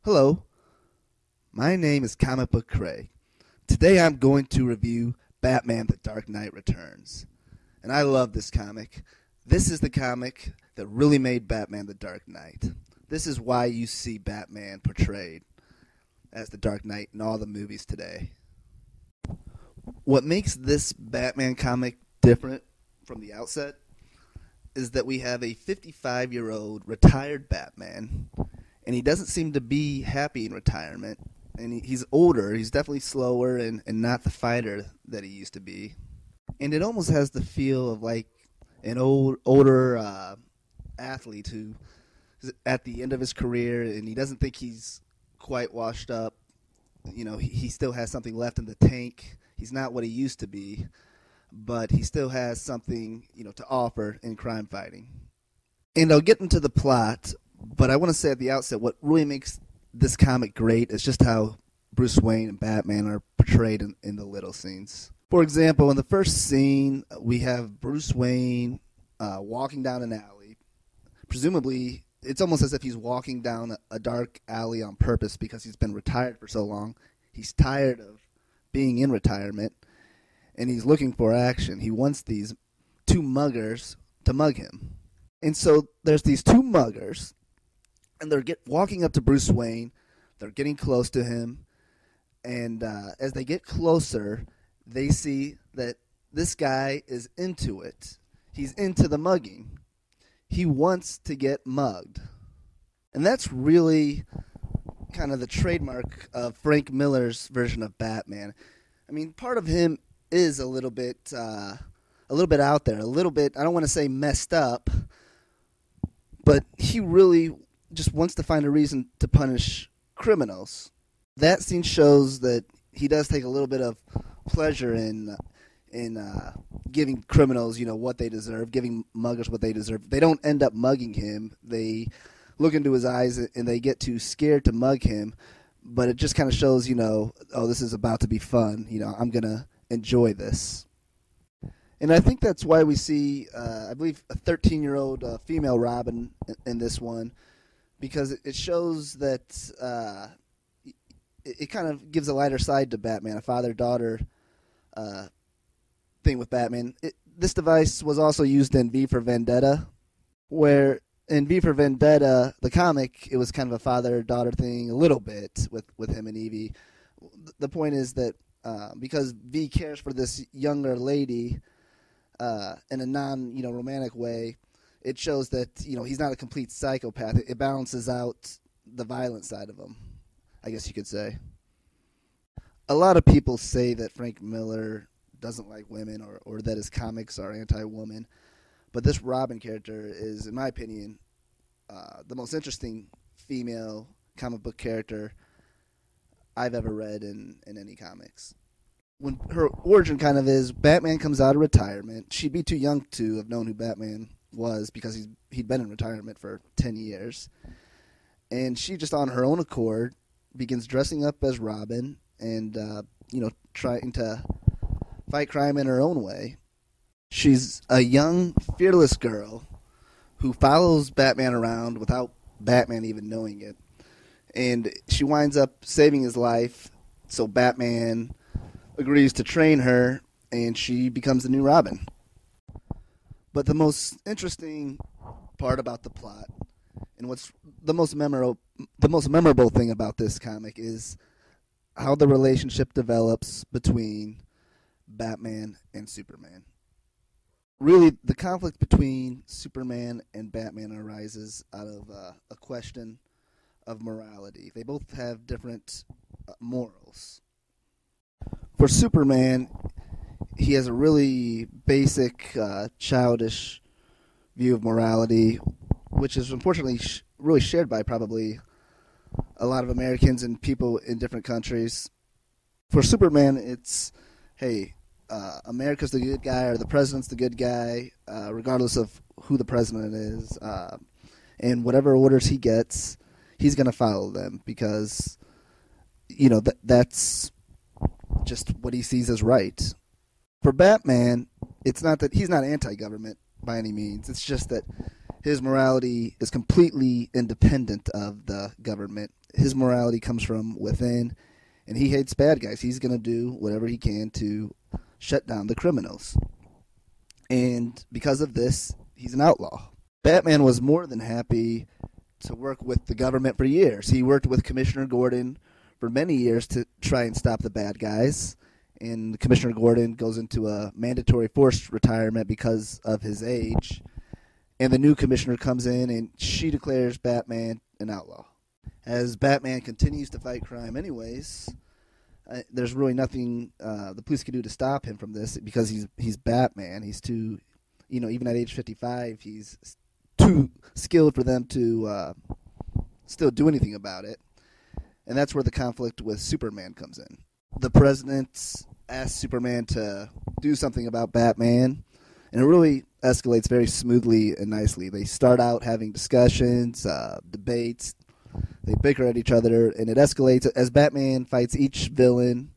Hello, my name is Comic Book Craig. Today I'm going to review Batman The Dark Knight Returns. And I love this comic. This is the comic that really made Batman The Dark Knight. This is why you see Batman portrayed as the Dark Knight in all the movies today. What makes this Batman comic different from the outset is that we have a 55-year-old retired Batman, and he doesn't seem to be happy in retirement. And he's older. He's definitely slower and not the fighter that he used to be. And it almost has the feel of like an older athlete who is at the end of his career, and he doesn't think he's quite washed up. You know, he still has something left in the tank. He's not what he used to be, but he still has something, to offer in crime fighting. And I'll get into the plot, but I want to say at the outset what really makes this comic great is just how Bruce Wayne and Batman are portrayed in the little scenes. For example, in the first scene, we have Bruce Wayne walking down an alley. Presumably, it's almost as if he's walking down a dark alley on purpose because he's been retired for so long. He's tired of being in retirement, and he's looking for action. He wants these two muggers to mug him. And so there's these two muggers, and they're walking up to Bruce Wayne. They're getting close to him, and as they get closer, they see that this guy is into it. He's into the mugging. He wants to get mugged. And that's really kind of the trademark of Frank Miller's version of Batman. I mean, part of him is a little bit out there, a little bit, I don't want to say messed up, but he really just wants to find a reason to punish criminals. That scene shows that he does take a little bit of pleasure in giving criminals, what they deserve, giving muggers what they deserve. They don't end up mugging him. They look into his eyes and they get too scared to mug him, but it just kind of shows, oh, this is about to be fun. I'm going to enjoy this. And I think that's why we see, I believe, a 13-year-old female Robin in this one, because it shows that it kind of gives a lighter side to Batman, a father-daughter thing with Batman. This device was also used in V for Vendetta, where in V for Vendetta, the comic, it was kind of a father-daughter thing a little bit with him and Evie. The point is that because V cares for this younger lady in a non-romantic way, it shows that he's not a complete psychopath. It balances out the violent side of him, I guess you could say. A lot of people say that Frank Miller doesn't like women or that his comics are anti-woman, but this Robin character is, in my opinion, the most interesting female comic book character I've ever read in any comics. When her origin kind of is, Batman comes out of retirement. She'd be too young to have known who Batman was because he'd been in retirement for 10 years. And she just on her own accord begins dressing up as Robin and, trying to fight crime in her own way. She's a young, fearless girl who follows Batman around without Batman even knowing it. And she winds up saving his life, so Batman agrees to train her, and she becomes the new Robin. But the most interesting part about the plot, and what's the most memorable thing about this comic, is how the relationship develops between Batman and Superman. Really, the conflict between Superman and Batman arises out of a question of morality. They both have different morals. For Superman, he has a really basic, childish view of morality, which is unfortunately really shared by probably a lot of Americans and people in different countries. For Superman, it's, hey, America's the good guy or the president's the good guy, regardless of who the president is. And whatever orders he gets, he's going to follow them because, that's just what he sees as right. For Batman, it's not that he's not anti-government by any means. It's just that His morality is completely independent of the government. His morality comes from within, and he hates bad guys. He's going to do whatever he can to shut down the criminals. And because of this, he's an outlaw. Batman was more than happy to work with the government for years. He worked with Commissioner Gordon for many years to try and stop the bad guys. And Commissioner Gordon goes into a mandatory forced retirement because of his age. And the new commissioner comes in and she declares Batman an outlaw. As Batman continues to fight crime anyways, there's really nothing the police can do to stop him from this because he's Batman. He's too, even at age 55, he's too skilled for them to still do anything about it. And that's where the conflict with Superman comes in. The president asks Superman to do something about Batman, and it really escalates very smoothly and nicely. They start out having discussions, debates. They bicker at each other, and it escalates as Batman fights each villain.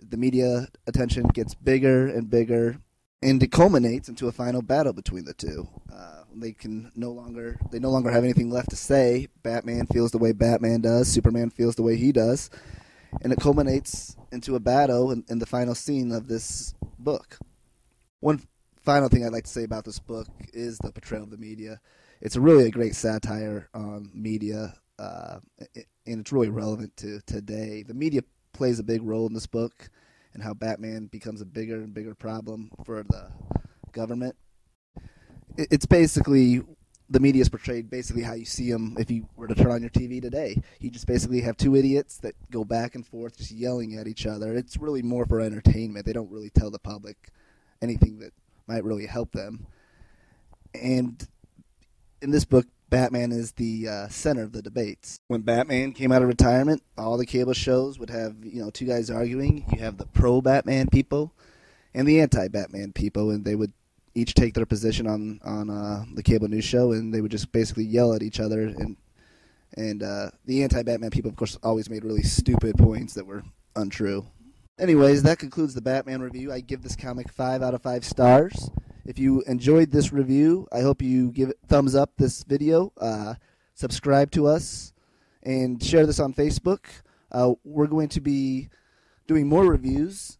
The media attention gets bigger and bigger, and it culminates into a final battle between the two. They no longer have anything left to say. Batman feels the way Batman does. Superman feels the way he does, and it culminates into a battle in the final scene of this book. One final thing I'd like to say about this book is the portrayal of the media. It's really a great satire on media, and it's really relevant to today. The media plays a big role in this book and how Batman becomes a bigger and bigger problem for the government. It's basically, the media is portrayed basically how you see them if you were to turn on your TV today. You just basically have two idiots that go back and forth just yelling at each other. It's really more for entertainment. They don't really tell the public anything that might really help them. And in this book, Batman is the center of the debates. When Batman came out of retirement, all the cable shows would have two guys arguing. You have the pro-Batman people and the anti-Batman people, and they would each take their position on the cable news show, and they would just basically yell at each other. And the anti-Batman people, of course, always made really stupid points that were untrue. Anyways, that concludes the Batman review. I give this comic 5 out of 5 stars. If you enjoyed this review, I hope you give it thumbs up this video, subscribe to us, and share this on Facebook. We're going to be doing more reviews